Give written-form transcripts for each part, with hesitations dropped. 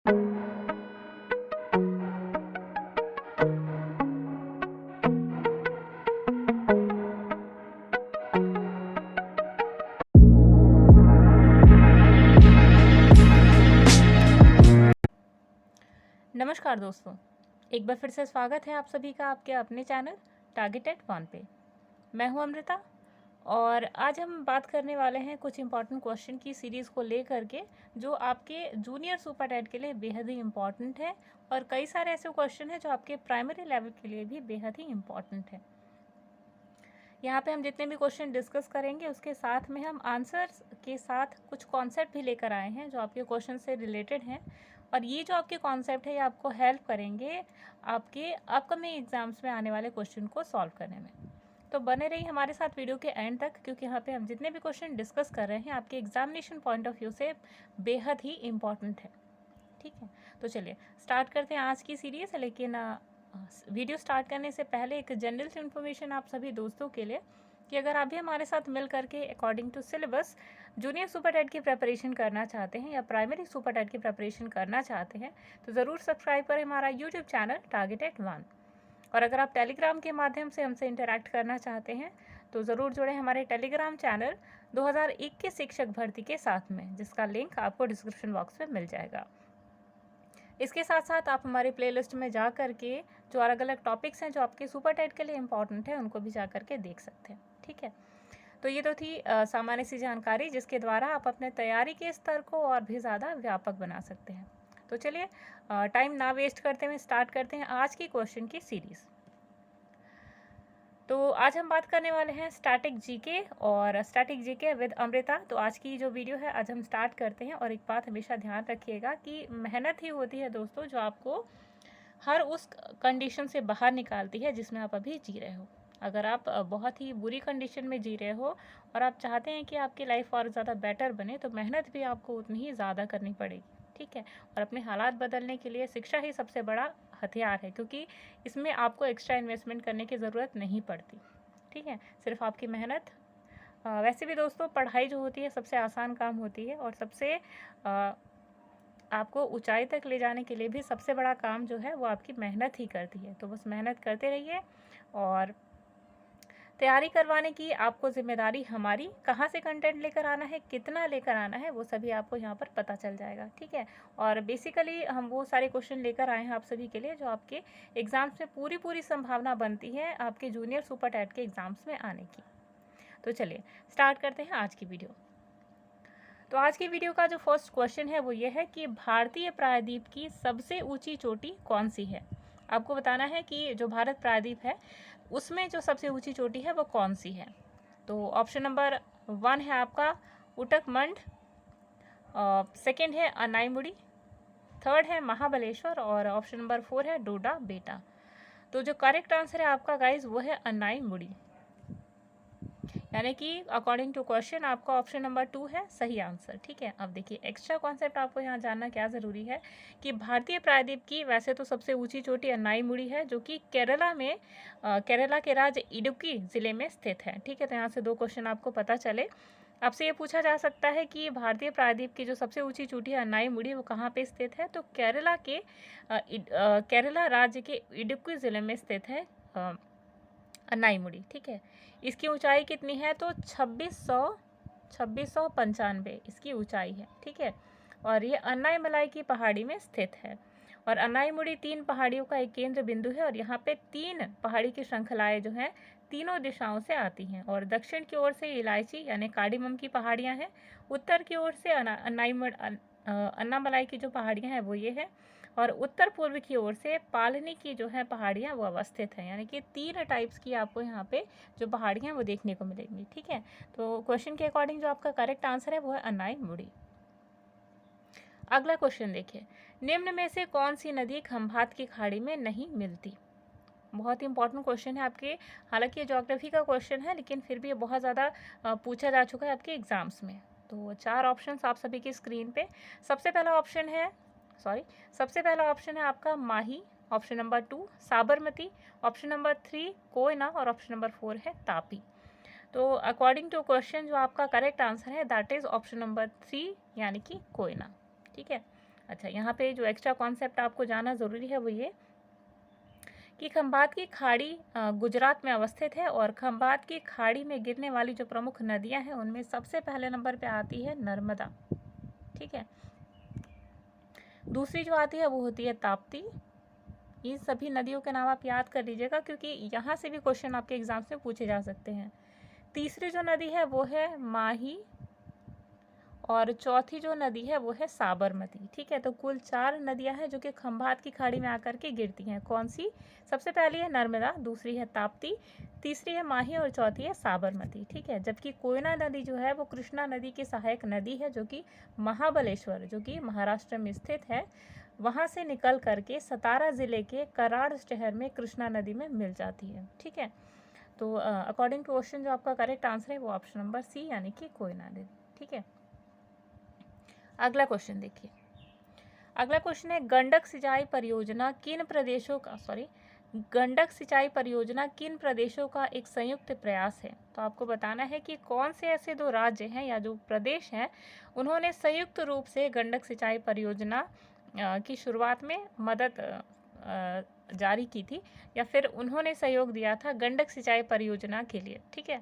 नमस्कार दोस्तों, एक बार फिर से स्वागत है आप सभी का आपके अपने चैनल टारगेट एट 1 पे। मैं हूं अमृता और आज हम बात करने वाले हैं कुछ इंपॉर्टेंट क्वेश्चन की सीरीज़ को लेकर के जो आपके जूनियर सुपर टेट के लिए बेहद ही इम्पॉर्टेंट है और कई सारे ऐसे क्वेश्चन हैं जो आपके प्राइमरी लेवल के लिए भी बेहद ही इम्पॉर्टेंट है। यहाँ पे हम जितने भी क्वेश्चन डिस्कस करेंगे उसके साथ में हम आंसर्स के साथ कुछ कॉन्सेप्ट भी लेकर आए हैं जो आपके क्वेश्चन से रिलेटेड हैं और ये जो आपके कॉन्सेप्ट है ये आपको हेल्प करेंगे आपके अपकमिंग एग्जाम्स में आने वाले क्वेश्चन को सॉल्व करने में। तो बने रहिए हमारे साथ वीडियो के एंड तक क्योंकि यहाँ पे हम जितने भी क्वेश्चन डिस्कस कर रहे हैं आपके एग्जामिनेशन पॉइंट ऑफ व्यू से बेहद ही इम्पॉर्टेंट है। ठीक है, तो चलिए स्टार्ट करते हैं आज की सीरीज़। लेकिन वीडियो स्टार्ट करने से पहले एक जनरल सी इन्फॉर्मेशन आप सभी दोस्तों के लिए कि अगर आप भी हमारे साथ मिल करके according to syllabus junior super TET की प्रिपरेशन करना चाहते हैं या प्राइमरी सुपर टेट की प्रिपरेशन करना चाहते हैं तो ज़रूर सब्सक्राइब करें हमारा यूट्यूब चैनल टारगेट एट 1। और अगर आप टेलीग्राम के माध्यम से हमसे इंटरैक्ट करना चाहते हैं तो ज़रूर जुड़ें हमारे टेलीग्राम चैनल 2021 शिक्षक भर्ती के साथ में, जिसका लिंक आपको डिस्क्रिप्शन बॉक्स में मिल जाएगा। इसके साथ साथ आप हमारे प्लेलिस्ट में जा करके जो अलग अलग टॉपिक्स हैं जो आपके सुपर टेट के लिए इम्पॉर्टेंट है उनको भी जा करके देख सकते हैं। ठीक है, तो ये तो थी सामान्य सी जानकारी जिसके द्वारा आप अपने तैयारी के स्तर को और भी ज़्यादा व्यापक बना सकते हैं। तो चलिए टाइम ना वेस्ट करते हुए स्टार्ट करते हैं आज की क्वेश्चन की सीरीज़। तो आज हम बात करने वाले हैं स्टैटिक जीके और स्टैटिक जीके विद अमृता। तो आज की जो वीडियो है आज हम स्टार्ट करते हैं और एक बात हमेशा ध्यान रखिएगा कि मेहनत ही होती है दोस्तों जो आपको हर उस कंडीशन से बाहर निकालती है जिसमें आप अभी जी रहे हो। अगर आप बहुत ही बुरी कंडीशन में जी रहे हो और आप चाहते हैं कि आपकी लाइफ और ज़्यादा बेटर बने तो मेहनत भी आपको उतनी ही ज़्यादा करनी पड़ेगी। ठीक है, और अपने हालात बदलने के लिए शिक्षा ही सबसे बड़ा हथियार है क्योंकि इसमें आपको एक्स्ट्रा इन्वेस्टमेंट करने की ज़रूरत नहीं पड़ती। ठीक है, सिर्फ आपकी मेहनत। वैसे भी दोस्तों पढ़ाई जो होती है सबसे आसान काम होती है और सबसे आपको ऊंचाई तक ले जाने के लिए भी सबसे बड़ा काम जो है वो आपकी मेहनत ही करती है। तो बस मेहनत करते रहिए और तैयारी करवाने की आपको जिम्मेदारी हमारी। कहाँ से कंटेंट लेकर आना है, कितना लेकर आना है, वो सभी आपको यहाँ पर पता चल जाएगा। ठीक है, और बेसिकली हम वो सारे क्वेश्चन लेकर आए हैं आप सभी के लिए जो आपके एग्ज़ाम्स में पूरी संभावना बनती है आपके जूनियर सुपर टेट के एग्ज़ाम्स में आने की। तो चलिए स्टार्ट करते हैं आज की वीडियो। तो आज की वीडियो का जो फर्स्ट क्वेश्चन है वो ये है कि भारतीय प्रायद्वीप की सबसे ऊंची चोटी कौन सी है। आपको बताना है कि जो भारत प्रायद्वीप है उसमें जो सबसे ऊंची चोटी है वो कौन सी है। तो ऑप्शन नंबर 1 है आपका उटकमंड, सेकंड है अनाईमुड़ी, थर्ड है महाबलेश्वर और ऑप्शन नंबर 4 है डोडा बेटा। तो जो करेक्ट आंसर है आपका गाइज वो है अनाईमुड़ी, यानी कि अकॉर्डिंग टू क्वेश्चन आपका ऑप्शन नंबर 2 है सही आंसर। ठीक है, अब देखिए एक्स्ट्रा कॉन्सेप्ट आपको यहाँ जानना क्या ज़रूरी है कि भारतीय प्रायद्वीप की वैसे तो सबसे ऊंची चोटी अनाईमुड़ी है जो कि केरला में केरला के राज्य इडुक्की ज़िले में स्थित है। ठीक है, तो यहाँ से 2 क्वेश्चन आपको पता चले। आपसे ये पूछा जा सकता है कि भारतीय प्रायद्वीप की जो सबसे ऊंची चोटी है अनाईमुड़ी वो कहाँ पे स्थित है। तो केरला राज्य के इडुक्की ज़िले में स्थित है अनाईमुड़ी। ठीक है, इसकी ऊंचाई कितनी है तो 2695 इसकी ऊंचाई है। ठीक है, और ये अनाईमलाई की पहाड़ी में स्थित है और अनाईमुड़ी 3 पहाड़ियों का एक केंद्र बिंदु है और यहाँ पे 3 पहाड़ी की श्रृंखलाएं जो हैं तीनों दिशाओं से आती हैं और दक्षिण की ओर से इलायची यानी कार्डिमम की पहाड़ियाँ हैं, उत्तर की ओर से अन्नामलाई की जो पहाड़ियाँ हैं वो ये है और उत्तर पूर्व की ओर से पालनी की जो है पहाड़ियाँ वो अवस्थित हैं। यानी कि 3 टाइप्स की आपको यहाँ पे जो पहाड़ियाँ वो देखने को मिलेंगी। ठीक है, तो क्वेश्चन के अकॉर्डिंग जो आपका करेक्ट आंसर है वो है अनाईमुड़ी। अगला क्वेश्चन देखिए, निम्न में से कौन सी नदी खंभात की खाड़ी में नहीं मिलती। बहुत ही इंपॉर्टेंट क्वेश्चन है आपके, हालांकि ये ज्योग्राफी का क्वेश्चन है लेकिन फिर भी ये बहुत ज़्यादा पूछा जा चुका है आपके एग्जाम्स में। तो 4 ऑप्शंस आप सभी की स्क्रीन पे। सबसे पहला ऑप्शन है आपका Mahi, option number 2 Sabarmati, option number 3 Koyna और ऑप्शन नंबर 4 है तापी। तो अकॉर्डिंग टू क्वेश्चन जो आपका करेक्ट आंसर है दैट इज ऑप्शन नंबर 3 यानी कि कोयना। ठीक है, अच्छा, यहाँ पे जो एक्स्ट्रा कॉन्सेप्ट आपको जानना ज़रूरी है वो ये कि खंभात की खाड़ी गुजरात में अवस्थित है और खंभात की खाड़ी में गिरने वाली जो प्रमुख नदियां हैं उनमें सबसे पहले नंबर पे आती है नर्मदा। ठीक है, दूसरी जो आती है वो होती है ताप्ती। ये सभी नदियों के नाम आप याद कर लीजिएगा क्योंकि यहाँ से भी क्वेश्चन आपके एग्जाम्स में पूछे जा सकते हैं। तीसरी जो नदी है वो है माही और चौथी जो नदी है वो है साबरमती। ठीक है, तो कुल 4 नदियां हैं जो कि खंभात की खाड़ी में आकर के गिरती हैं। कौन सी? सबसे पहली है नर्मदा, दूसरी है ताप्ती, तीसरी है माही और चौथी है साबरमती। ठीक है, जबकि कोयना नदी जो है वो कृष्णा नदी की सहायक नदी है जो कि महाबलेश्वर जो कि महाराष्ट्र में स्थित है वहाँ से निकल करके सतारा ज़िले के कराड़ शहर में कृष्णा नदी में मिल जाती है। ठीक है, तो अकॉर्डिंग टू क्वेश्चन जो आपका करेक्ट आंसर है वो ऑप्शन नंबर सी यानी कि कोयना नदी। ठीक है, अगला क्वेश्चन देखिए। अगला क्वेश्चन है गंडक सिंचाई परियोजना किन प्रदेशों का गंडक सिंचाई परियोजना किन प्रदेशों का एक संयुक्त प्रयास है? तो आपको बताना है कि कौन से ऐसे 2 राज्य हैं या जो प्रदेश हैं उन्होंने संयुक्त रूप से गंडक सिंचाई परियोजना की शुरुआत में मदद जारी की थी या फिर उन्होंने सहयोग दिया था गंडक सिंचाई परियोजना के लिए। ठीक है,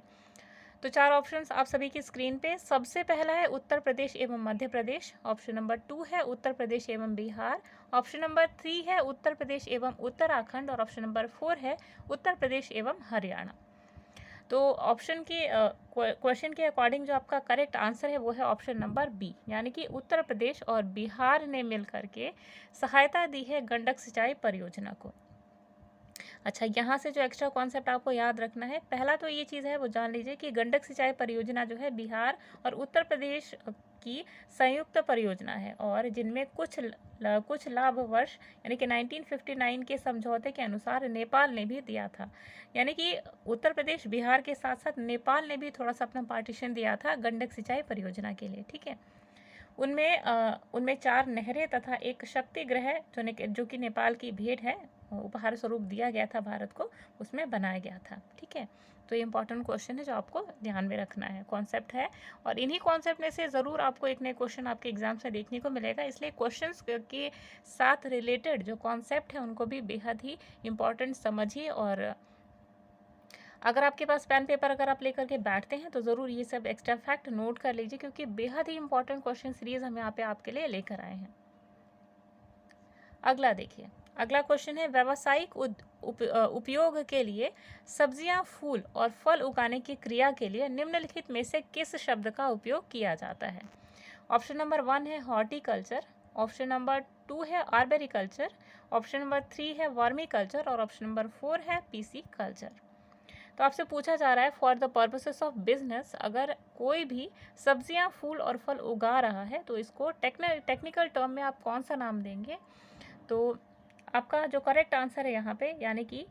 तो 4 ऑप्शंस आप सभी की स्क्रीन पे। सबसे पहला है उत्तर प्रदेश एवं मध्य प्रदेश, ऑप्शन नंबर 2 है उत्तर प्रदेश एवं बिहार, ऑप्शन नंबर 3 है उत्तर प्रदेश एवं उत्तराखंड और ऑप्शन नंबर 4 है उत्तर प्रदेश एवं हरियाणा। तो ऑप्शन के क्वेश्चन के अकॉर्डिंग जो आपका करेक्ट आंसर है वो है ऑप्शन नंबर बी, यानी कि उत्तर प्रदेश और बिहार ने मिलकर के सहायता दी है गंडक सिंचाई परियोजना को। अच्छा, यहाँ से जो एक्स्ट्रा कॉन्सेप्ट आपको याद रखना है, पहला तो ये चीज़ है वो जान लीजिए कि गंडक सिंचाई परियोजना जो है बिहार और उत्तर प्रदेश की संयुक्त परियोजना है और जिनमें कुछ लाभ वर्ष यानी कि 1959 के समझौते के अनुसार नेपाल ने भी दिया था। यानी कि उत्तर प्रदेश बिहार के साथ साथ नेपाल ने भी थोड़ा सा अपना पार्टीशन दिया था गंडक सिंचाई परियोजना के लिए। ठीक है, उनमें 4 नहरें तथा एक शक्ति ग्रह जो कि नेपाल की भेंट है उपहार स्वरूप दिया गया था भारत को, उसमें बनाया गया था। ठीक है, तो ये इंपॉर्टेंट क्वेश्चन है जो आपको ध्यान में रखना है, कॉन्सेप्ट है और इन्हीं कॉन्सेप्ट में से ज़रूर आपको एक नए क्वेश्चन आपके एग्जाम से देखने को मिलेगा। इसलिए क्वेश्चंस के साथ रिलेटेड जो कॉन्सेप्ट है उनको भी बेहद ही इम्पॉर्टेंट समझिए और अगर आपके पास पेन पेपर अगर आप लेकर के बैठते हैं तो ज़रूर ये सब एक्स्ट्रा फैक्ट नोट कर लीजिए क्योंकि बेहद ही इंपॉर्टेंट क्वेश्चन सीरीज़ हम यहाँ पे आपके लिए लेकर आए हैं। अगला देखिए, अगला क्वेश्चन है व्यावसायिक उपयोग के लिए सब्जियां, फूल और फल उगाने की क्रिया के लिए निम्नलिखित में से किस शब्द का उपयोग किया जाता है? ऑप्शन नंबर 1 है हॉर्टिकल्चर, ऑप्शन नंबर 2 है आर्बेरिकल्चर, ऑप्शन नंबर 3 है वर्मीकल्चर और ऑप्शन नंबर 4 है पीसी कल्चर। तो आपसे पूछा जा रहा है for the purposes of business अगर कोई भी सब्जियां, फूल और फल उगा रहा है तो इसको टेक्निकल टर्म में आप कौन सा नाम देंगे? तो आपका जो करेक्ट आंसर है यहाँ पे यानी कि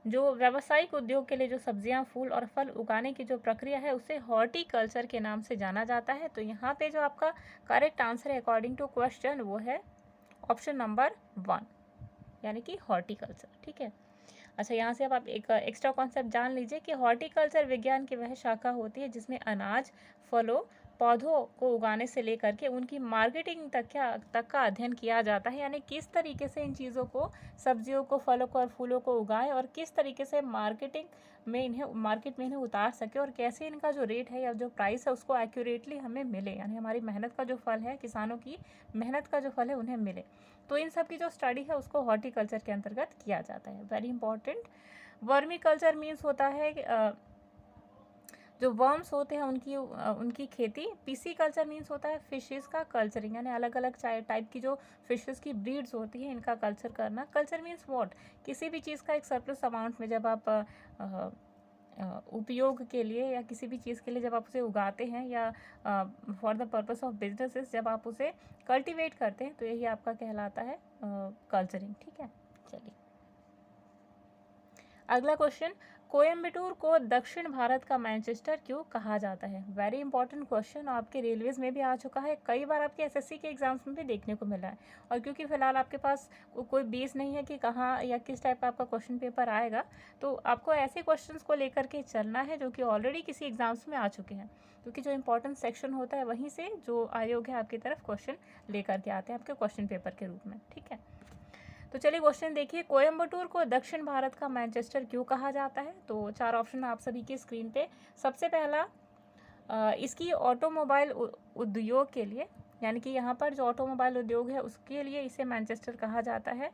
जो व्यावसायिक उद्योग के लिए जो सब्जियां, फूल और फल उगाने की जो प्रक्रिया है उसे हॉर्टिकल्चर के नाम से जाना जाता है। तो यहाँ पे जो आपका करेक्ट आंसर है अकॉर्डिंग टू क्वेश्चन वो है ऑप्शन नंबर 1 यानी कि हॉर्टिकल्चर। ठीक है, अच्छा, यहाँ से अब आप एक एक्स्ट्रा कॉन्सेप्ट जान लीजिए कि हॉर्टिकल्चर विज्ञान की वह शाखा होती है जिसमें अनाज, फलों, पौधों को उगाने से लेकर के उनकी मार्केटिंग तक का अध्ययन किया जाता है। यानी किस तरीके से इन चीज़ों को, सब्जियों को, फलों को और फूलों को उगाएं और किस तरीके से मार्केट में इन्हें उतार सके और कैसे इनका जो रेट है या जो प्राइस है उसको एक्यूरेटली हमें मिले, यानी हमारी मेहनत का जो फल है, किसानों की मेहनत का जो फल है उन्हें मिले। तो इन सब की जो स्टडी है उसको हॉर्टिकल्चर के अंतर्गत किया जाता है। Very important. Vermi culture means होता है जो वर्म्स होते हैं उनकी खेती। पीसी कल्चर मीन्स होता है फिशेस का कल्चरिंग, यानी अलग अलग टाइप की जो फिशेस की ब्रीड्स होती हैं इनका कल्चर करना। Culture means what? किसी भी चीज़ का एक सरप्लस अमाउंट में जब आप उपयोग के लिए या किसी भी चीज़ के लिए जब आप उसे उगाते हैं या for the purpose of businesses जब आप उसे कल्टीवेट करते हैं तो यही आपका कहलाता है कल्चरिंग। ठीक है, चलिए अगला क्वेश्चन, कोयम्बटूर को दक्षिण भारत का मैनचेस्टर क्यों कहा जाता है? वेरी इंपॉर्टेंट क्वेश्चन, आपके रेलवेज में भी आ चुका है, कई बार आपके एसएससी के एग्जाम्स में भी देखने को मिला है। और क्योंकि फिलहाल आपके पास कोई बेस नहीं है कि कहाँ या किस टाइप का आपका क्वेश्चन पेपर आएगा, तो आपको ऐसे क्वेश्चंस को लेकर के चलना है जो कि ऑलरेडी किसी एग्जाम्स में आ चुके हैं, क्योंकि जो इंपॉर्टेंट सेक्शन होता है वहीं से जो आयोग है आपकी तरफ क्वेश्चन लेकर के आते हैं आपके क्वेश्चन पेपर के रूप में। ठीक है, तो चलिए क्वेश्चन देखिए, कोयम्बटूर को दक्षिण भारत का मैनचेस्टर क्यों कहा जाता है? तो 4 ऑप्शन आप सभी की स्क्रीन पे। सबसे पहला, इसकी ऑटोमोबाइल उद्योग के लिए, यानी कि यहाँ पर जो ऑटोमोबाइल उद्योग है उसके लिए इसे मैनचेस्टर कहा जाता है।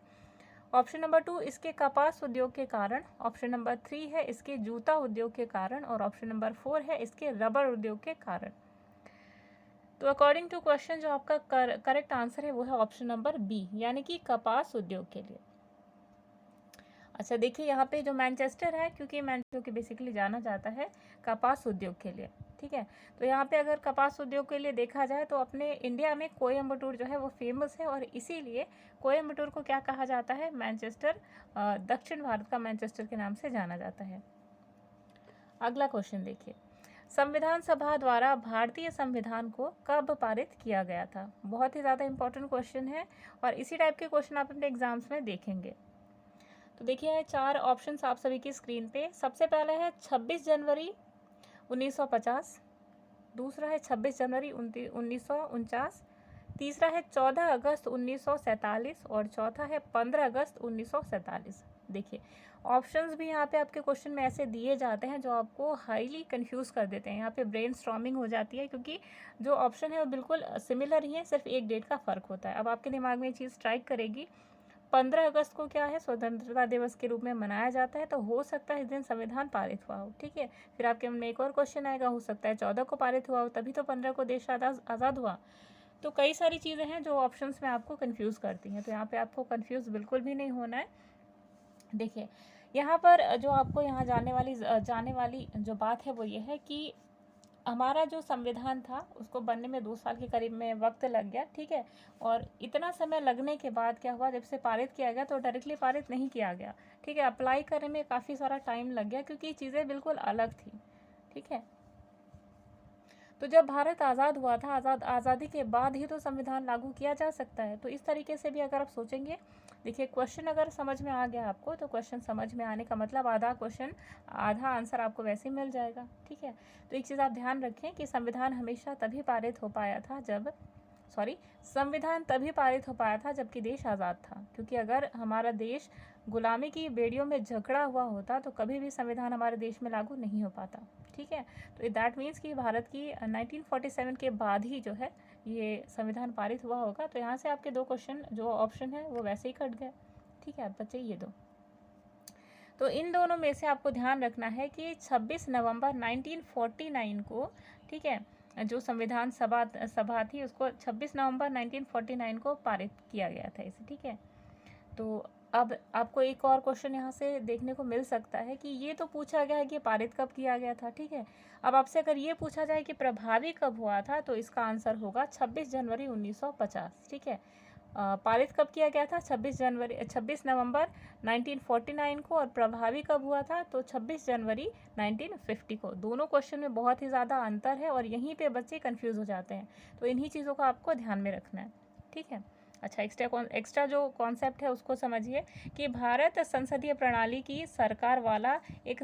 ऑप्शन नंबर 2, इसके कपास उद्योग के कारण। ऑप्शन नंबर 3 है इसके जूता उद्योग के कारण। और ऑप्शन नंबर 4 है इसके रबर उद्योग के कारण। तो अकॉर्डिंग टू क्वेश्चन जो आपका करेक्ट आंसर है वो है ऑप्शन नंबर बी, यानी कि कपास उद्योग के लिए। अच्छा देखिए, यहाँ पे जो मैनचेस्टर है, क्योंकि मैनचेस्टर की बेसिकली जाना जाता है कपास उद्योग के लिए। ठीक है, तो यहाँ पे अगर कपास उद्योग के लिए देखा जाए तो अपने इंडिया में कोयम्बटूर जो है वो फेमस है, और इसीलिए कोयम्बटूर को क्या कहा जाता है? मैनचेस्टर, दक्षिण भारत का मैनचेस्टर के नाम से जाना जाता है। अगला क्वेश्चन देखिए, संविधान सभा द्वारा भारतीय संविधान को कब पारित किया गया था? बहुत ही ज़्यादा इंपॉर्टेंट क्वेश्चन है, और इसी टाइप के क्वेश्चन आप अपने एग्जाम्स में देखेंगे। तो देखिए 4 ऑप्शंस आप सभी की स्क्रीन पे। सबसे पहला है 26 जनवरी 1950, दूसरा है 26 जनवरी 1949, तीसरा है 14 अगस्त 1947 और चौथा है 15 अगस्त 1947। देखिए ऑप्शंस भी यहाँ पे आपके क्वेश्चन में ऐसे दिए जाते हैं जो आपको हाईली कंफ्यूज कर देते हैं। यहाँ पे ब्रेन स्टॉर्मिंग हो जाती है, क्योंकि जो ऑप्शन है वो बिल्कुल सिमिलर ही है, सिर्फ एक डेट का फ़र्क होता है। अब आपके दिमाग में ये चीज़ स्ट्राइक करेगी, 15 अगस्त को क्या है, स्वतंत्रता दिवस के रूप में मनाया जाता है, तो हो सकता है इस दिन संविधान पारित हुआ हो। ठीक है, फिर आपके मन में एक और क्वेश्चन आएगा, हो सकता है 14 को पारित हुआ हो, तभी तो 15 को देश आज़ाद हुआ। तो कई सारी चीज़ें हैं जो ऑप्शंस में आपको कंफ्यूज करती हैं, तो यहाँ पे आपको कंफ्यूज बिल्कुल भी नहीं होना है। देखिए यहाँ पर जो आपको यहाँ जाने वाली जो बात है वो ये है कि हमारा जो संविधान था उसको बनने में 2 साल के करीब में वक्त लग गया। ठीक है, और इतना समय लगने के बाद क्या हुआ, जब से पारित किया गया तो डायरेक्टली पारित नहीं किया गया। ठीक है, अप्लाई करने में काफ़ी सारा टाइम लग गया, क्योंकि चीज़ें बिल्कुल अलग थी। ठीक है, तो जब भारत आज़ाद हुआ था, आज़ादी के बाद ही तो संविधान लागू किया जा सकता है। तो इस तरीके से भी अगर आप सोचेंगे, देखिए क्वेश्चन अगर समझ में आ गया आपको, तो क्वेश्चन समझ में आने का मतलब आधा क्वेश्चन, आधा आंसर आपको वैसे ही मिल जाएगा। ठीक है, तो एक चीज़ आप ध्यान रखें कि संविधान हमेशा तभी पारित हो पाया था संविधान तभी पारित हो पाया था जबकि देश आज़ाद था, क्योंकि अगर हमारा देश गुलामी की बेड़ियों में जकड़ा हुआ होता तो कभी भी संविधान हमारे देश में लागू नहीं हो पाता। ठीक है, तो दैट मीन्स कि भारत की 1947 के बाद ही जो है ये संविधान पारित हुआ होगा। तो यहाँ से आपके 2 क्वेश्चन जो ऑप्शन है वो वैसे ही कट गए। ठीक है, बच्चे ये 2, तो इन दोनों में से आपको ध्यान रखना है कि 26 नवंबर 1949 को, ठीक है, जो संविधान सभा थी उसको 26 नवंबर 1949 को पारित किया गया था इसे। ठीक है, तो अब आपको एक और क्वेश्चन यहाँ से देखने को मिल सकता है कि ये तो पूछा गया है कि पारित कब किया गया था। ठीक है, अब आपसे अगर ये पूछा जाए कि प्रभावी कब हुआ था, तो इसका आंसर होगा 26 जनवरी 1950। ठीक है, पारित कब किया गया था? 26 नवंबर 1949 को, और प्रभावी कब हुआ था? तो 26 जनवरी 1950 को। दोनों क्वेश्चन में बहुत ही ज़्यादा अंतर है, और यहीं पे बच्चे कंफ्यूज हो जाते हैं। तो इन्हीं चीज़ों का आपको ध्यान में रखना है। ठीक है, अच्छा एक्स्ट्रा जो कॉन्सेप्ट है उसको समझिए कि भारत संसदीय प्रणाली की सरकार वाला एक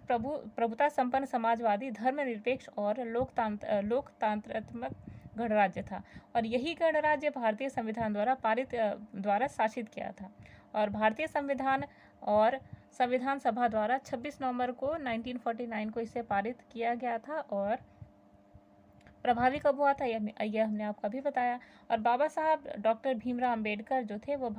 प्रभुता संपन्न समाजवादी धर्मनिरपेक्ष और लोकतांत्रात्मक गणराज्य था, और यही गणराज्य भारतीय संविधान द्वारा शासित किया था। और भारतीय संविधान सभा द्वारा 26 नवंबर को 1949 को इसे पारित किया गया था, और प्रभावी कब हुआ था यह हमने आपको अभी बताया। और बाबा साहब डॉक्टर भीमराव अंबेडकर जो थे वो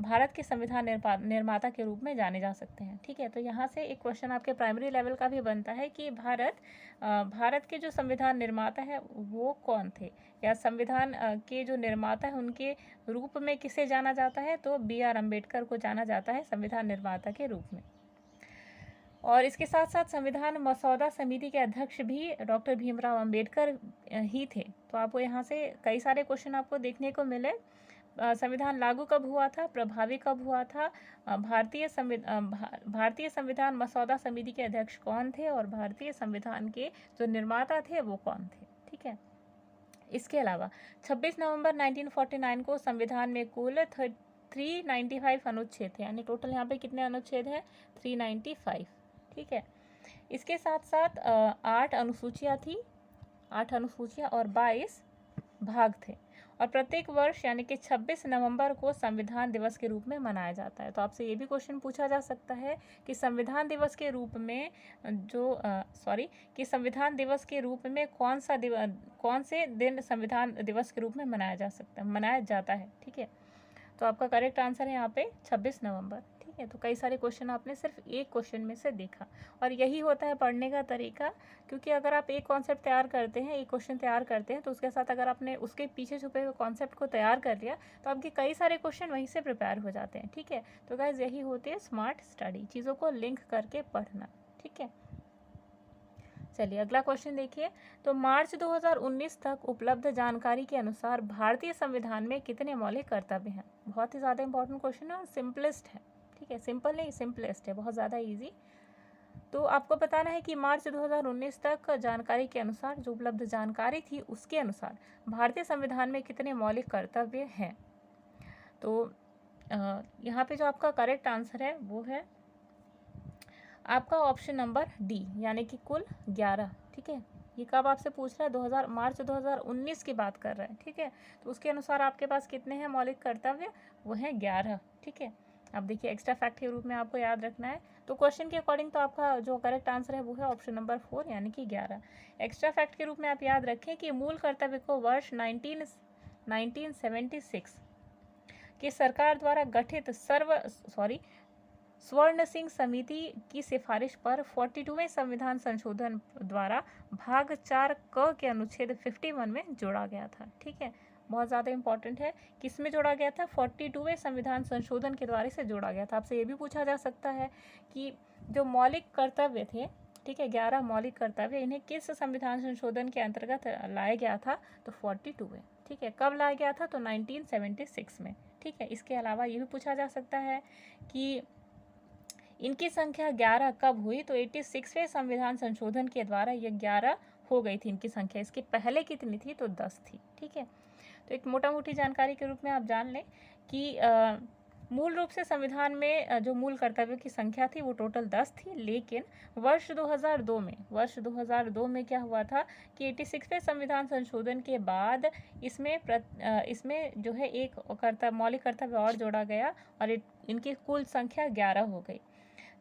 भारत के संविधान निर्माता के रूप में जाने जा सकते हैं। ठीक है, तो यहाँ से एक क्वेश्चन आपके प्राइमरी लेवल का भी बनता है कि भारत के जो संविधान निर्माता है वो कौन थे, या संविधान के जो निर्माता है उनके रूप में किसे जाना जाता है? तो BR अम्बेडकर को जाना जाता है संविधान निर्माता के रूप में। और इसके साथ साथ संविधान मसौदा समिति के अध्यक्ष भी डॉक्टर भीमराव अंबेडकर ही थे। तो आपको यहाँ से कई सारे क्वेश्चन आपको देखने को मिले। संविधान लागू कब हुआ था, प्रभावी कब हुआ था, भारतीय संविधान मसौदा समिति के अध्यक्ष कौन थे और भारतीय संविधान के जो निर्माता थे वो कौन थे। ठीक है, इसके अलावा 26 नवंबर 1949 को संविधान में कुल 395 अनुच्छेद थे, यानी टोटल यहाँ पे कितने अनुच्छेद हैं, 395। ठीक है, इसके साथ साथ 8 अनुसूचियाँ थी, 8 अनुसूचियाँ और 22 भाग थे, और प्रत्येक वर्ष यानी कि 26 नवंबर को संविधान दिवस के रूप में मनाया जाता है। तो आपसे ये भी क्वेश्चन पूछा जा सकता है कि संविधान दिवस के रूप में संविधान दिवस के रूप में कौन से दिन संविधान दिवस के रूप में मनाया जाता है। ठीक है, तो आपका करेक्ट आंसर है यहाँ पे 26 नवंबर। ठीक है, तो कई सारे क्वेश्चन आपने सिर्फ एक क्वेश्चन में से देखा, और यही होता है पढ़ने का तरीका, क्योंकि अगर आप एक कॉन्सेप्ट तैयार करते हैं, एक क्वेश्चन तैयार करते हैं, तो उसके साथ अगर आपने उसके पीछे छुपे हुए कॉन्सेप्ट को तैयार कर लिया तो आपके कई सारे क्वेश्चन वहीं से प्रिपेयर हो जाते हैं। ठीक है, तो गाइज यही होती है स्मार्ट स्टडी, चीज़ों को लिंक करके पढ़ना। ठीक है, चलिए अगला क्वेश्चन देखिए। तो मार्च 2019 तक उपलब्ध जानकारी के अनुसार भारतीय संविधान में कितने मौलिक कर्तव्य हैं। बहुत ही ज़्यादा इंपॉर्टेंट क्वेश्चन है और सिंपलेस्ट है। ठीक है, सिंपल नहीं सिंपलेस्ट है, बहुत ज़्यादा इजी। तो आपको बताना है कि मार्च 2019 तक जानकारी के अनुसार, जो उपलब्ध जानकारी थी उसके अनुसार भारतीय संविधान में कितने मौलिक कर्तव्य हैं। तो यहाँ पे जो आपका करेक्ट आंसर है वो है आपका ऑप्शन नंबर डी, यानी कि कुल 11। ठीक है, ये कब आपसे पूछ रहा है, मार्च 2019 की बात कर रहा है। ठीक है, तो उसके अनुसार आपके पास कितने हैं मौलिक कर्तव्य, वो हैं 11। ठीक है, अब देखिए एक्स्ट्रा फैक्ट के रूप में आपको याद रखना है। तो क्वेश्चन के अकॉर्डिंग तो आपका जो करेक्ट आंसर है वो है ऑप्शन नंबर 4, यानी कि 11। एक्स्ट्रा फैक्ट के रूप में आप याद रखें कि मूल कर्तव्य को वर्ष 1976 की सरकार द्वारा गठित स्वर्ण सिंह समिति की सिफारिश पर 42वें संविधान संशोधन द्वारा भाग 4 क के अनुच्छेद 51 में जोड़ा गया था। ठीक है, बहुत ज़्यादा इंपॉर्टेंट है, किस में जोड़ा गया था, 42वें संविधान संशोधन के द्वारा से जोड़ा गया था। आपसे ये भी पूछा जा सकता है कि जो मौलिक कर्तव्य थे, ठीक है, 11 मौलिक कर्तव्य, इन्हें किस संविधान संशोधन के अंतर्गत लाया गया था, तो 42वें। ठीक है, कब लाया गया था, तो 1976 में। ठीक है, इसके अलावा ये भी पूछा जा सकता है कि इनकी संख्या 11 कब हुई, तो 86वें संविधान संशोधन के द्वारा ये 11 हो गई थी इनकी संख्या। इसके पहले कितनी थी, तो 10 थी। ठीक है, तो एक मोटा मोटी जानकारी के रूप में आप जान लें कि मूल रूप से संविधान में जो मूल कर्तव्यों की संख्या थी वो टोटल 10 थी, लेकिन वर्ष 2002 में क्या हुआ था कि 86वें संविधान संशोधन के बाद इसमें जो है एक मौलिक कर्तव्य और जोड़ा गया, और इनकी कुल संख्या 11 हो गई,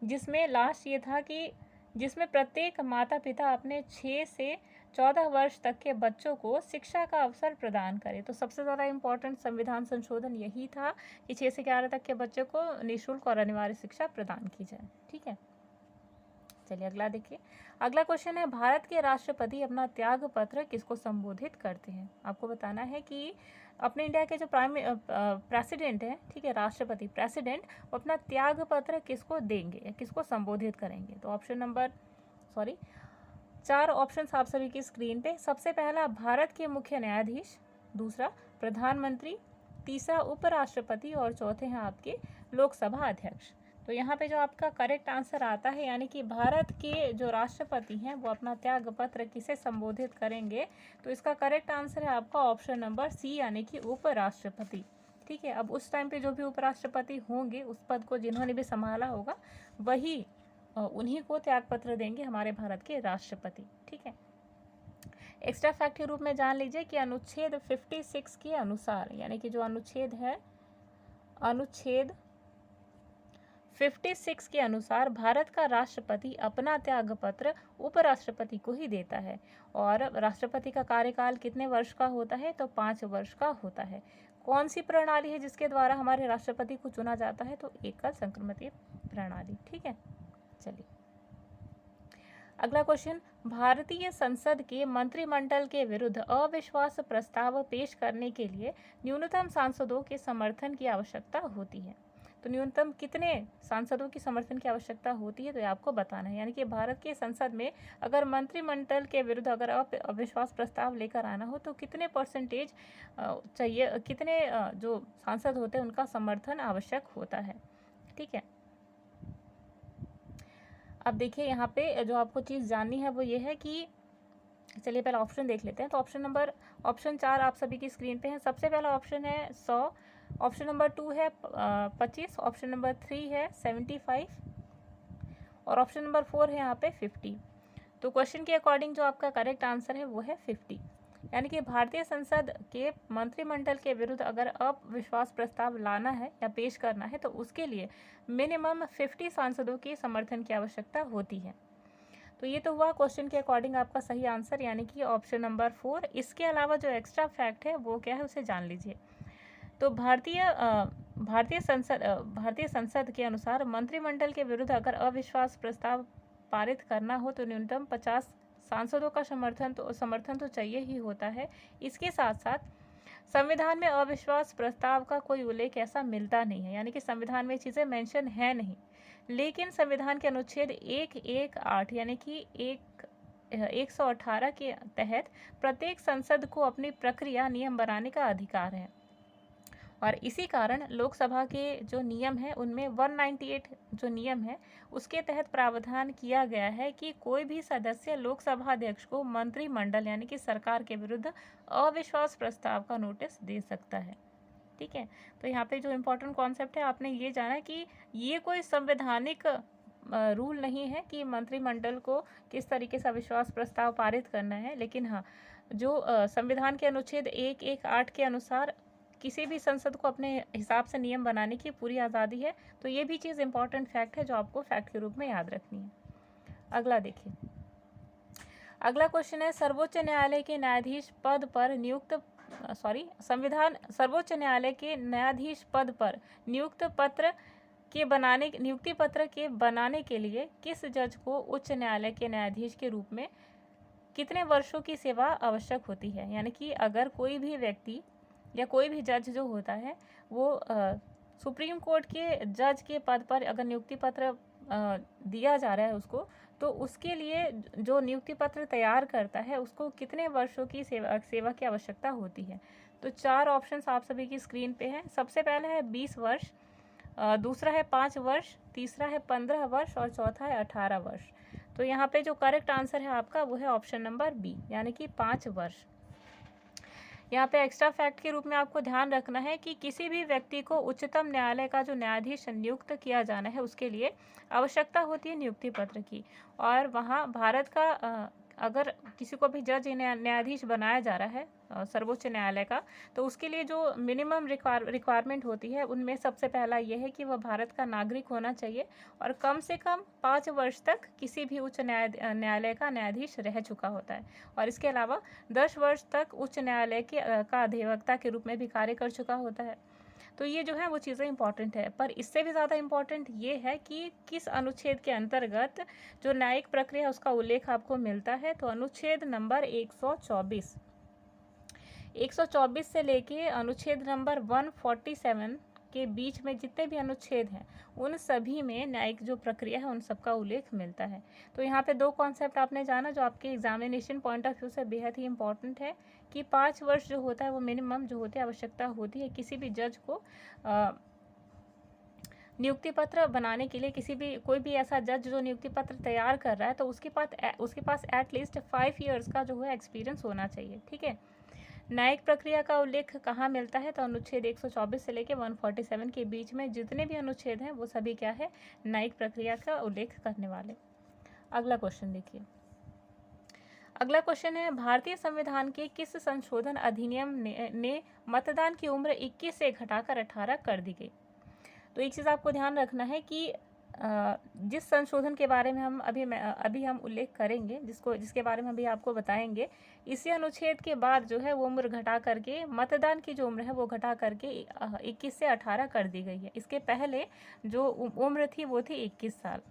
जिसमें लास्ट ये था कि जिसमें प्रत्येक माता पिता अपने 6 से 14 वर्ष तक के बच्चों को शिक्षा का अवसर प्रदान करे। तो सबसे ज़्यादा इम्पोर्टेंट संविधान संशोधन यही था कि 6 से 11 तक के बच्चों को निःशुल्क और अनिवार्य शिक्षा प्रदान की जाए। ठीक है, चलिए अगला देखिए। अगला क्वेश्चन है, भारत के राष्ट्रपति अपना त्याग पत्र किसको संबोधित करते हैं। आपको बताना है कि अपने इंडिया के जो प्रेसिडेंट हैं, ठीक है, राष्ट्रपति प्रेसिडेंट, वो अपना त्याग पत्र किसको देंगे या किसको संबोधित करेंगे। तो 4 ऑप्शंस आप सभी की स्क्रीन पे। सबसे पहला भारत के मुख्य न्यायाधीश, दूसरा प्रधानमंत्री, तीसरा उपराष्ट्रपति, और चौथे हैं आपके लोकसभा अध्यक्ष। तो यहाँ पे जो आपका करेक्ट आंसर आता है, यानी कि भारत के जो राष्ट्रपति हैं वो अपना त्याग पत्र किसे संबोधित करेंगे, तो इसका करेक्ट आंसर है आपका ऑप्शन नंबर सी, यानी कि उपराष्ट्रपति। ठीक है, अब उस टाइम पे जो भी उपराष्ट्रपति होंगे, उस पद को जिन्होंने भी संभाला होगा, वही उन्हीं को त्याग पत्र देंगे हमारे भारत के राष्ट्रपति। ठीक है, एक्स्ट्रा फैक्ट के रूप में जान लीजिए कि अनुच्छेद 56 के अनुसार, यानी कि जो अनुच्छेद है, अनुच्छेद 56 के अनुसार भारत का राष्ट्रपति अपना त्याग पत्र उपराष्ट्रपति को ही देता है, और राष्ट्रपति का कार्यकाल कितने वर्ष का होता है, तो 5 वर्ष का होता है। कौन सी प्रणाली है जिसके द्वारा हमारे राष्ट्रपति को चुना जाता है, तो एकल संक्रमणीय प्रणाली। ठीक है, चलिए अगला क्वेश्चन, भारतीय संसद के मंत्रिमंडल के विरुद्ध अविश्वास प्रस्ताव पेश करने के लिए न्यूनतम सांसदों के समर्थन की आवश्यकता होती है। तो न्यूनतम कितने सांसदों की समर्थन की आवश्यकता होती है, तो ये आपको बताना है। यानी कि भारत के संसद में अगर मंत्रिमंडल के विरुद्ध अगर अविश्वास प्रस्ताव लेकर आना हो तो कितने परसेंटेज चाहिए, कितने जो सांसद होते हैं उनका समर्थन आवश्यक होता है। ठीक है, अब देखिए यहाँ पे जो आपको चीज़ जाननी है वो ये है कि चलिए पहले ऑप्शन देख लेते हैं। तो ऑप्शन 4 आप सभी की स्क्रीन पे है। सबसे पहला ऑप्शन है 100, ऑप्शन नंबर 2 है 25, ऑप्शन नंबर 3 है 75 और ऑप्शन नंबर 4 है यहाँ पे 50। तो क्वेश्चन के अकॉर्डिंग जो आपका करेक्ट आंसर है वो है 50। यानी कि भारतीय संसद के मंत्रिमंडल के विरुद्ध अगर अविश्वास प्रस्ताव लाना है या पेश करना है तो उसके लिए मिनिमम 50 सांसदों की समर्थन की आवश्यकता होती है। तो ये तो हुआ क्वेश्चन के अकॉर्डिंग आपका सही आंसर, यानी कि ऑप्शन नंबर 4। इसके अलावा जो एक्स्ट्रा फैक्ट है वो क्या है उसे जान लीजिए। तो भारतीय संसद के अनुसार मंत्रिमंडल के विरुद्ध अगर अविश्वास प्रस्ताव पारित करना हो तो न्यूनतम 50 सांसदों का समर्थन तो चाहिए ही होता है। इसके साथ साथ संविधान में अविश्वास प्रस्ताव का कोई उल्लेख ऐसा मिलता नहीं है, यानी कि संविधान में चीज़ें मेंशन है नहीं, लेकिन संविधान के अनुच्छेद 118 यानी कि 118 के तहत प्रत्येक संसद को अपनी प्रक्रिया नियम बनाने का अधिकार है और इसी कारण लोकसभा के जो नियम है उनमें 198 जो नियम है उसके तहत प्रावधान किया गया है कि कोई भी सदस्य लोकसभा अध्यक्ष को मंत्रिमंडल यानी कि सरकार के विरुद्ध अविश्वास प्रस्ताव का नोटिस दे सकता है। ठीक है, तो यहाँ पे जो इम्पोर्टेंट कॉन्सेप्ट है आपने ये जाना कि ये कोई संवैधानिक रूल नहीं है कि मंत्रिमंडल को किस तरीके से अविश्वास प्रस्ताव पारित करना है, लेकिन हाँ जो संविधान के अनुच्छेद 118 के अनुसार किसी भी संसद को अपने हिसाब से नियम बनाने की पूरी आज़ादी है। तो ये भी चीज़ इम्पॉर्टेंट फैक्ट है जो आपको फैक्ट के रूप में याद रखनी है। अगला देखिए, अगला क्वेश्चन है सर्वोच्च न्यायालय के न्यायाधीश पद पर नियुक्त सर्वोच्च न्यायालय के न्यायाधीश पद पर नियुक्ति पत्र के बनाने के लिए किस जज को उच्च न्यायालय के न्यायाधीश के रूप में कितने वर्षों की सेवा आवश्यक होती है। यानी कि अगर कोई भी व्यक्ति या कोई भी जज जो होता है वो सुप्रीम कोर्ट के जज के पद पर अगर नियुक्ति पत्र दिया जा रहा है उसको, तो उसके लिए जो नियुक्ति पत्र तैयार करता है उसको कितने वर्षों की सेवा की आवश्यकता होती है। तो 4 ऑप्शंस आप सभी की स्क्रीन पे हैं। सबसे पहला है 20 वर्ष, दूसरा है 5 वर्ष, तीसरा है 15 वर्ष और चौथा है 18 वर्ष। तो यहाँ पे जो करेक्ट आंसर है आपका वो है ऑप्शन नंबर बी, यानी कि 5 वर्ष। यहाँ पे एक्स्ट्रा फैक्ट के रूप में आपको ध्यान रखना है कि किसी भी व्यक्ति को उच्चतम न्यायालय का जो न्यायाधीश नियुक्त किया जाना है उसके लिए आवश्यकता होती है नियुक्ति पत्र की, और वहाँ भारत का अगर किसी को भी जज न्यायाधीश बनाया जा रहा है सर्वोच्च न्यायालय का, तो उसके लिए जो मिनिमम रिक्वायरमेंट होती है उनमें सबसे पहला ये है कि वह भारत का नागरिक होना चाहिए और कम से कम 5 वर्ष तक किसी भी उच्च न्यायालय का न्यायाधीश रह चुका होता है, और इसके अलावा 10 वर्ष तक उच्च न्यायालय का अधिवक्ता के रूप में भी कार्य कर चुका होता है। तो ये जो है वो चीज़ें इंपॉर्टेंट है, पर इससे भी ज़्यादा इम्पॉर्टेंट ये है कि किस अनुच्छेद के अंतर्गत जो न्यायिक प्रक्रिया उसका उल्लेख आपको मिलता है। तो अनुच्छेद नंबर 124 से लेके अनुच्छेद नंबर 147 के बीच में जितने भी अनुच्छेद हैं उन सभी में न्यायिक जो प्रक्रिया है उन सबका उल्लेख मिलता है। तो यहाँ पे 2 कॉन्सेप्ट आपने जाना जो आपके एग्जामिनेशन पॉइंट ऑफ व्यू से बेहद ही इंपॉर्टेंट है कि 5 वर्ष जो होता है वो मिनिमम जो होती है आवश्यकता होती है किसी भी जज को नियुक्ति पत्र बनाने के लिए। कोई भी ऐसा जज जो नियुक्ति पत्र तैयार कर रहा है तो उसके पास एटलीस्ट 5 ईयर्स का जो है एक्सपीरियंस होना चाहिए। ठीक है, न्यायिक प्रक्रिया का उल्लेख कहाँ मिलता है, तो अनुच्छेद 124 से लेकर 147 के बीच में जितने भी अनुच्छेद हैं वो सभी क्या है, न्यायिक प्रक्रिया का उल्लेख करने वाले। अगला क्वेश्चन देखिए, अगला क्वेश्चन है भारतीय संविधान के किस संशोधन अधिनियम ने मतदान की उम्र 21 से घटाकर 18 कर दी गई। तो एक चीज़ आपको ध्यान रखना है कि जिस संशोधन के बारे में हम अभी हम उल्लेख करेंगे, जिसके बारे में अभी आपको बताएंगे, इसी अनुच्छेद के बाद जो है वो उम्र घटा करके मतदान की जो उम्र है वो घटा करके 21 से 18 कर दी गई है। इसके पहले जो उम्र थी वो थी 21 साल।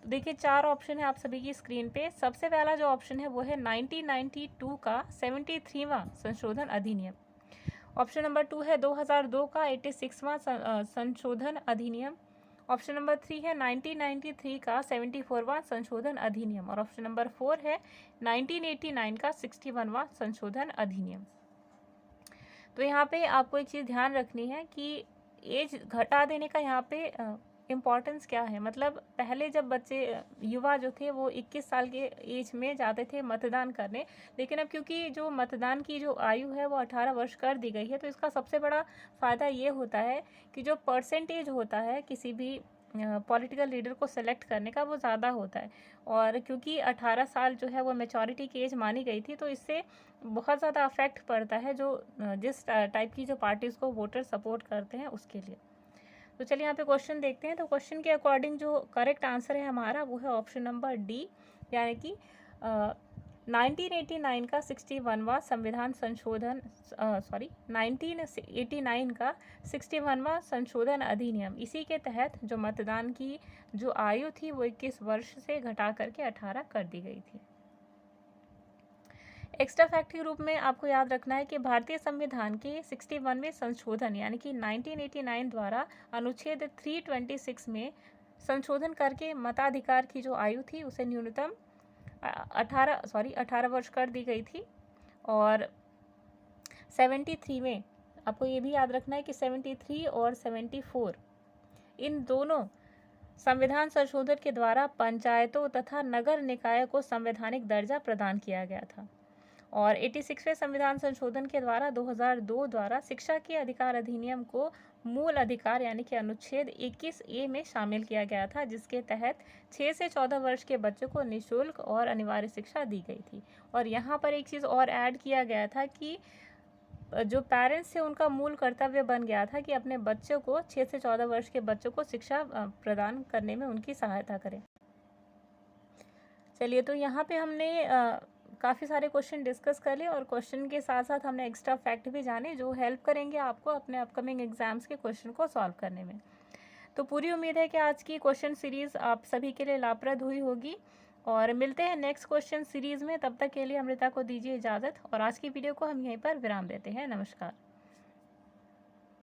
तो देखिए 4 ऑप्शन है आप सभी की स्क्रीन पे। सबसे पहला जो ऑप्शन है वो है 1992 का 73वां संशोधन अधिनियम। ऑप्शन नंबर 2 है 2002 का 86वां संशोधन अधिनियम। ऑप्शन नंबर 3 है 1993 का 74वां संशोधन अधिनियम। और ऑप्शन नंबर 4 है 1989 का 61वां संशोधन अधिनियम। तो यहाँ पे आपको एक चीज़ ध्यान रखनी है कि एज घटा देने का यहाँ पे इम्पॉर्टेंस क्या है। मतलब पहले जब बच्चे युवा जो थे वो 21 साल के एज में जाते थे मतदान करने, लेकिन अब क्योंकि जो मतदान की जो आयु है वो 18 वर्ष कर दी गई है, तो इसका सबसे बड़ा फ़ायदा ये होता है कि जो परसेंटेज होता है किसी भी पॉलिटिकल लीडर को सेलेक्ट करने का वो ज़्यादा होता है। और क्योंकि 18 साल जो है वो मैच्योरिटी की एज मानी गई थी, तो इससे बहुत ज़्यादा अफेक्ट पड़ता है जो जिस टाइप की जो पार्टीज़ को वोटर सपोर्ट करते हैं उसके लिए। तो चलिए यहाँ पे क्वेश्चन देखते हैं। तो क्वेश्चन के अकॉर्डिंग जो करेक्ट आंसर है हमारा वो है ऑप्शन नंबर डी, यानी कि 1989 का 61वां संविधान संशोधन 1989 का 61वां संशोधन अधिनियम, इसी के तहत जो मतदान की जो आयु थी वो 21 वर्ष से घटा करके 18 कर दी गई थी। एक्स्ट्रा फैक्ट के रूप में आपको याद रखना है कि भारतीय संविधान के 61वें संशोधन यानी कि 1989 द्वारा अनुच्छेद 326 में संशोधन करके मताधिकार की जो आयु थी उसे न्यूनतम 18 वर्ष कर दी गई थी। और 73 में आपको ये भी याद रखना है कि 73 और 74 इन दोनों संविधान संशोधन के द्वारा पंचायतों तथा नगर निकाय को संवैधानिक दर्जा प्रदान किया गया था। और 86वें संविधान संशोधन के द्वारा 2002 द्वारा शिक्षा के अधिकार अधिनियम को मूल अधिकार यानी कि अनुच्छेद 21A में शामिल किया गया था, जिसके तहत 6 से 14 वर्ष के बच्चों को निःशुल्क और अनिवार्य शिक्षा दी गई थी। और यहाँ पर एक चीज़ और ऐड किया गया था कि जो पेरेंट्स थे उनका मूल कर्तव्य बन गया था कि अपने बच्चों को 6 से 14 वर्ष के बच्चों को शिक्षा प्रदान करने में उनकी सहायता करें। चलिए, तो यहाँ पे हमने काफ़ी सारे क्वेश्चन डिस्कस कर लिए और क्वेश्चन के साथ साथ हमने एक्स्ट्रा फैक्ट भी जाने जो हेल्प करेंगे आपको अपने अपकमिंग एग्जाम्स के क्वेश्चन को सॉल्व करने में। तो पूरी उम्मीद है कि आज की क्वेश्चन सीरीज़ आप सभी के लिए लाभप्रद हुई होगी और मिलते हैं नेक्स्ट क्वेश्चन सीरीज़ में। तब तक के लिए अमृता को दीजिए इजाज़त और आज की वीडियो को हम यहीं पर विराम देते हैं। नमस्कार।